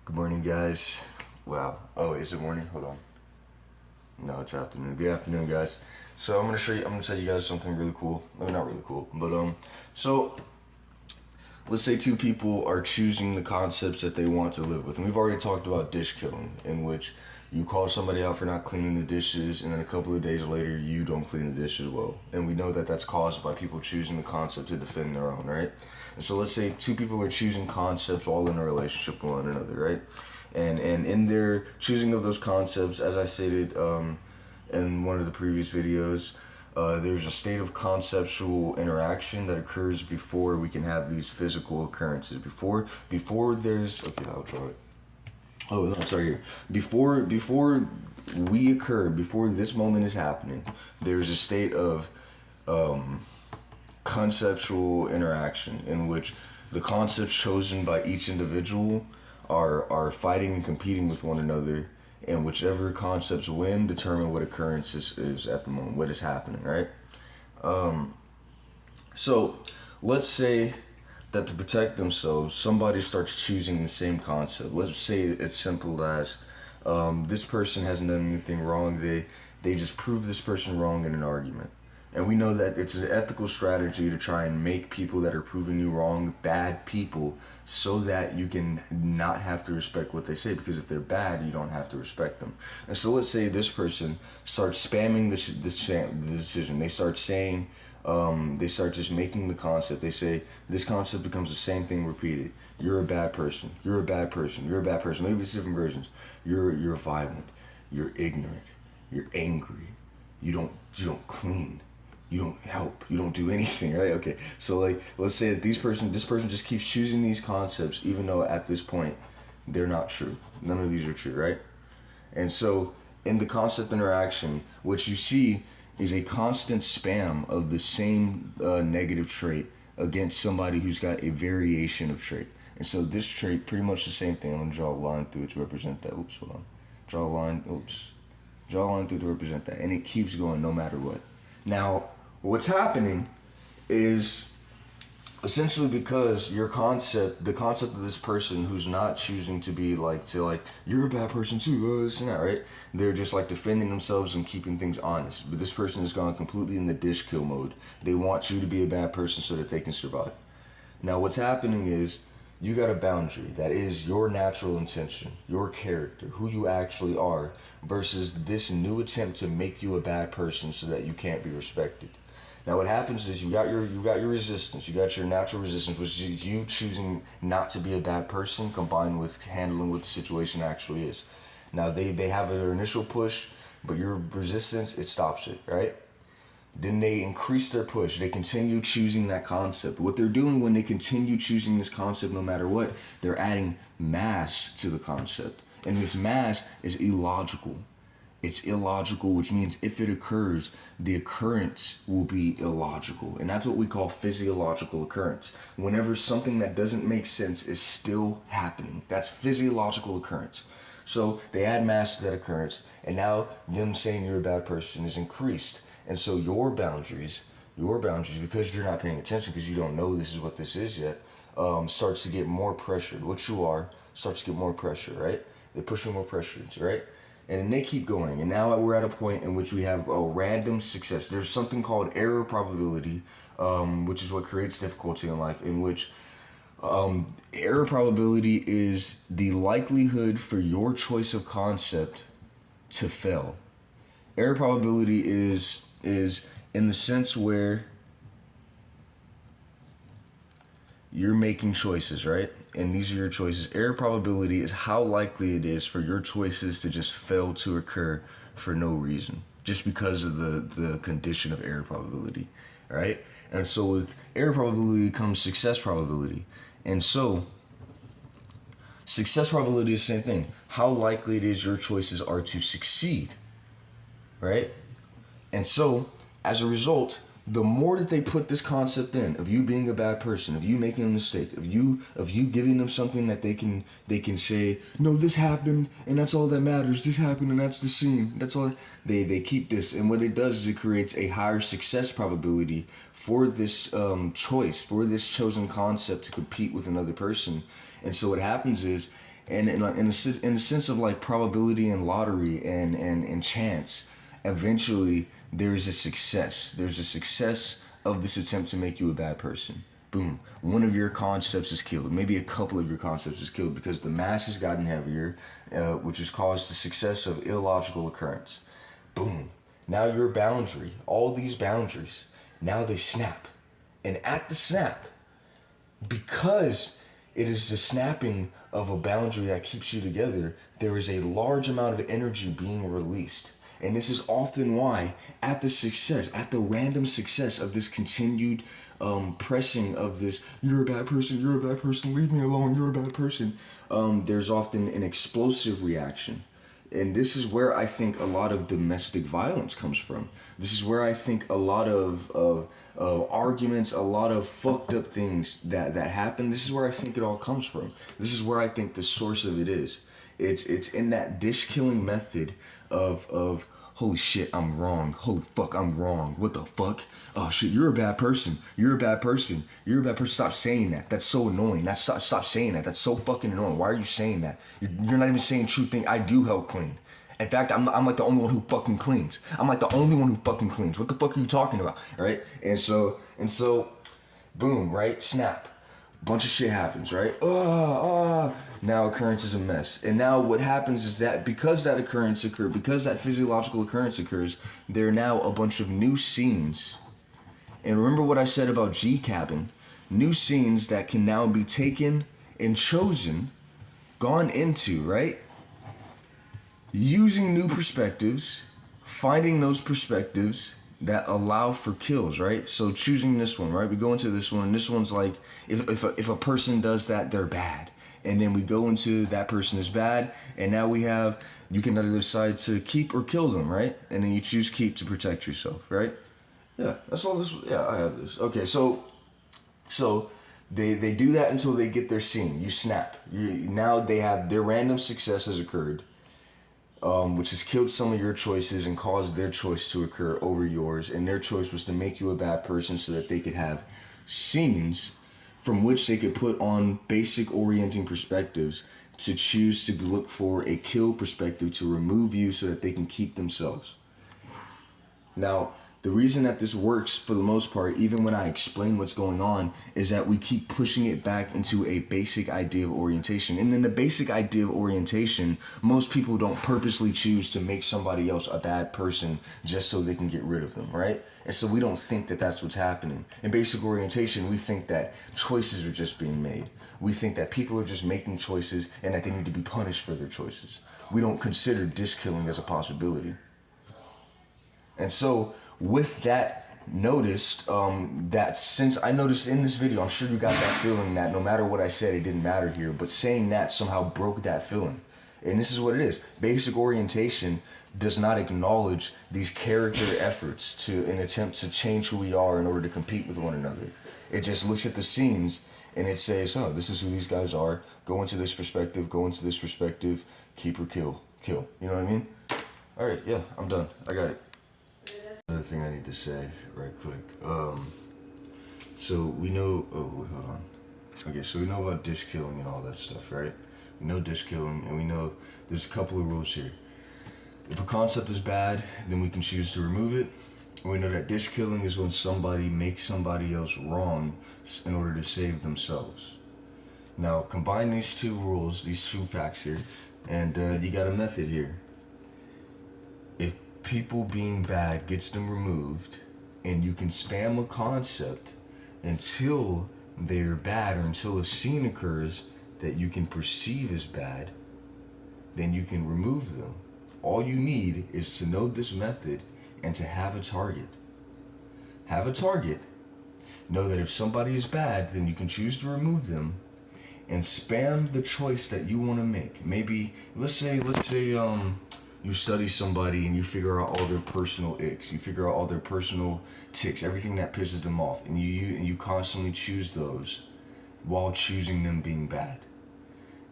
Good morning, guys. Wow. Oh, is it morning? Hold on. No, it's afternoon. Good afternoon, guys. So I'm gonna tell you guys something really cool. I mean, not really cool, but so let's say two people are choosing the concepts that they want to live with, and we've already talked about dish killing, in which you call somebody out for not cleaning the dishes, and then a couple of days later you don't clean the dishes well, and we know that that's caused by people choosing the concept to defend their own, right? And so let's say two people are choosing concepts while in a relationship with one another, right? And in their choosing of those concepts, as I stated in one of the previous videos, there's a state of conceptual interaction that occurs before we can have these physical occurrences. Before there's, okay, I'll draw it. Oh no, it's right here. Before we occur, before this moment is happening, there's a state of conceptual interaction in which the concepts chosen by each individual are fighting and competing with one another, and whichever concepts win determine what occurrence is at the moment, what is happening, right? So let's say that to protect themselves, somebody starts choosing the same concept. Let's say it's simple as this person hasn't done anything wrong. They just prove this person wrong in an argument. And we know that it's an ethical strategy to try and make people that are proving you wrong bad people, so that you can not have to respect what they say, because if they're bad, you don't have to respect them. And so let's say this person starts spamming the decision. They start saying, they start just making the concept. They say this concept becomes the same thing repeated. You're a bad person. You're a bad person. You're a bad person. Maybe it's different versions. You're violent. You're ignorant. You're angry. You don't clean. You don't help. You don't do anything, right? Okay. So like, let's say that this person just keeps choosing these concepts, even though at this point they're not true. None of these are true, right? And so in the concept interaction, what you see is a constant spam of the same negative trait against somebody who's got a variation of trait. And so this trait, pretty much the same thing. I'm gonna draw a line through it to represent that. Oops, hold on. Draw a line. Oops. Draw a line through to represent that, and it keeps going no matter what. Now, what's happening is essentially because the concept of this person who's not choosing to be like, you're a bad person too, this and that, right? They're just like defending themselves and keeping things honest. But this person has gone completely in the dish kill mode. They want you to be a bad person so that they can survive. Now, what's happening is you got a boundary that is your natural intention, your character, who you actually are, versus this new attempt to make you a bad person so that you can't be respected. Now what happens is you got your resistance, you got your natural resistance, which is you choosing not to be a bad person combined with handling what the situation actually is. Now they have their initial push, but your resistance, it stops it, right? Then they increase their push. They continue choosing that concept. What they're doing when they continue choosing this concept no matter what, they're adding mass to the concept. And this mass is illogical. It's illogical, which means if it occurs, the occurrence will be illogical. And that's what we call physiological occurrence. Whenever something that doesn't make sense is still happening, that's physiological occurrence. So they add mass to that occurrence, and now them saying you're a bad person is increased. And so your boundaries, because you're not paying attention, because you don't know this is what this is yet, starts to get more pressured. What you are starts to get more pressure, right? They're pushing more pressure, right? And then they keep going. And now we're at a point in which we have a random success. There's something called error probability, which is what creates difficulty in life, in which error probability is the likelihood for your choice of concept to fail. Error probability is in the sense where you're making choices, right? And these are your choices. Error probability is how likely it is for your choices to just fail to occur for no reason, just because of the condition of error probability, right? And so with error probability comes success probability. And so success probability is the same thing. How likely it is your choices are to succeed, right? And so as a result, the more that they put this concept in of you being a bad person, of you making a mistake, of you giving them something that they can say, no, this happened and that's all that matters. This happened and that's the scene. That's all. They keep this, and what it does is it creates a higher success probability for this choice, for this chosen concept to compete with another person. And so what happens is, and in the sense of like probability and lottery and chance, eventually there's a success. There's a success of this attempt to make you a bad person. Boom. One of your concepts is killed. Maybe a couple of your concepts is killed because the mass has gotten heavier, which has caused the success of illogical occurrence. Boom. Now your boundary, all these boundaries, now they snap. And at the snap, because it is the snapping of a boundary that keeps you together, there is a large amount of energy being released. And this is often why, at the random success of this continued pressing of this, you're a bad person, leave me alone, you're a bad person, there's often an explosive reaction. And this is where I think a lot of domestic violence comes from. This is where I think a lot of arguments, a lot of fucked up things that happen, this is where I think it all comes from. This is where I think the source of it is. It's in that dish killing method of holy shit, I'm wrong. Holy fuck, I'm wrong. What the fuck? Oh shit, you're a bad person. You're a bad person. You're a bad person. Stop saying that. That's so annoying. Stop saying that. That's so fucking annoying. Why are you saying that? You're not even saying true thing. I do help clean. In fact, I'm like the only one who fucking cleans. I'm like the only one who fucking cleans. What the fuck are you talking about? Right? And so, boom, right? Snap. Bunch of shit happens, right? Now occurrence is a mess. And now what happens is that because that occurrence occurred, because that physiological occurrence occurs, there are now a bunch of new scenes. And remember what I said about G-cabbing. New scenes that can now be taken and chosen, gone into, right? Using new perspectives, finding those perspectives that allow for kills, right? So choosing this one, right? We go into this one, and this one's like, if a person does that, they're bad. And then we go into that person is bad, and now you can either decide to keep or kill them, right? And then you choose keep to protect yourself, right? Yeah, that's all this, yeah, I have this. Okay, so they do that until they get their scene. You snap. Now they have, their random success has occurred. Which has killed some of your choices and caused their choice to occur over yours. And their choice was to make you a bad person so that they could have scenes from which they could put on basic orienting perspectives to choose to look for a kill perspective to remove you so that they can keep themselves. Now, the reason that this works for the most part, even when I explain what's going on, is that we keep pushing it back into a basic idea of orientation. And in the basic idea of orientation, most people don't purposely choose to make somebody else a bad person just so they can get rid of them, right? And so we don't think that that's what's happening. In basic orientation, we think that choices are just being made. We think that people are just making choices and that they need to be punished for their choices. We don't consider dish killing as a possibility. And so, with that noticed, that since I noticed in this video, I'm sure you got that feeling that no matter what I said, it didn't matter here, but saying that somehow broke that feeling. And this is what it is. Basic orientation does not acknowledge these character efforts to an attempt to change who we are in order to compete with one another. It just looks at the scenes and it says, oh, this is who these guys are. Go into this perspective, keep or kill. You know what I mean? All right, yeah, I'm done. I got it. Another thing I need to say right quick. So we know, hold on. Okay, so we know about dish killing and all that stuff, right? We know dish killing, and we know there's a couple of rules here. If a concept is bad, then we can choose to remove it. And we know that dish killing is when somebody makes somebody else wrong in order to save themselves. Now, combine these two rules, these two facts here, and you got a method here. If people being bad gets them removed, and you can spam a concept until they're bad or until a scene occurs that you can perceive as bad, then you can remove them. All you need is to know this method and to have a target. Have a target. Know that if somebody is bad, then you can choose to remove them and spam the choice that you want to make. Maybe, let's say you study somebody and you figure out all their personal icks, you figure out all their personal ticks, everything that pisses them off, and you constantly choose those while choosing them being bad.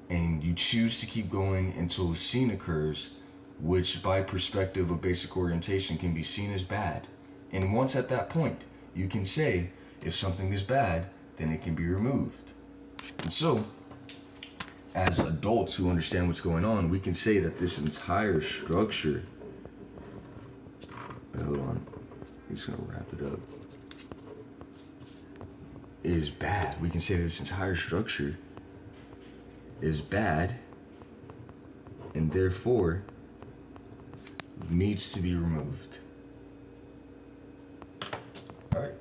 And you choose to keep going until a scene occurs, which by perspective of basic orientation can be seen as bad. And once at that point, you can say, if something is bad, then it can be removed. And so, as adults who understand what's going on, we can say that this entire structure, hold on, I'm just gonna wrap it up, is bad. We can say this entire structure is bad and therefore needs to be removed. All right.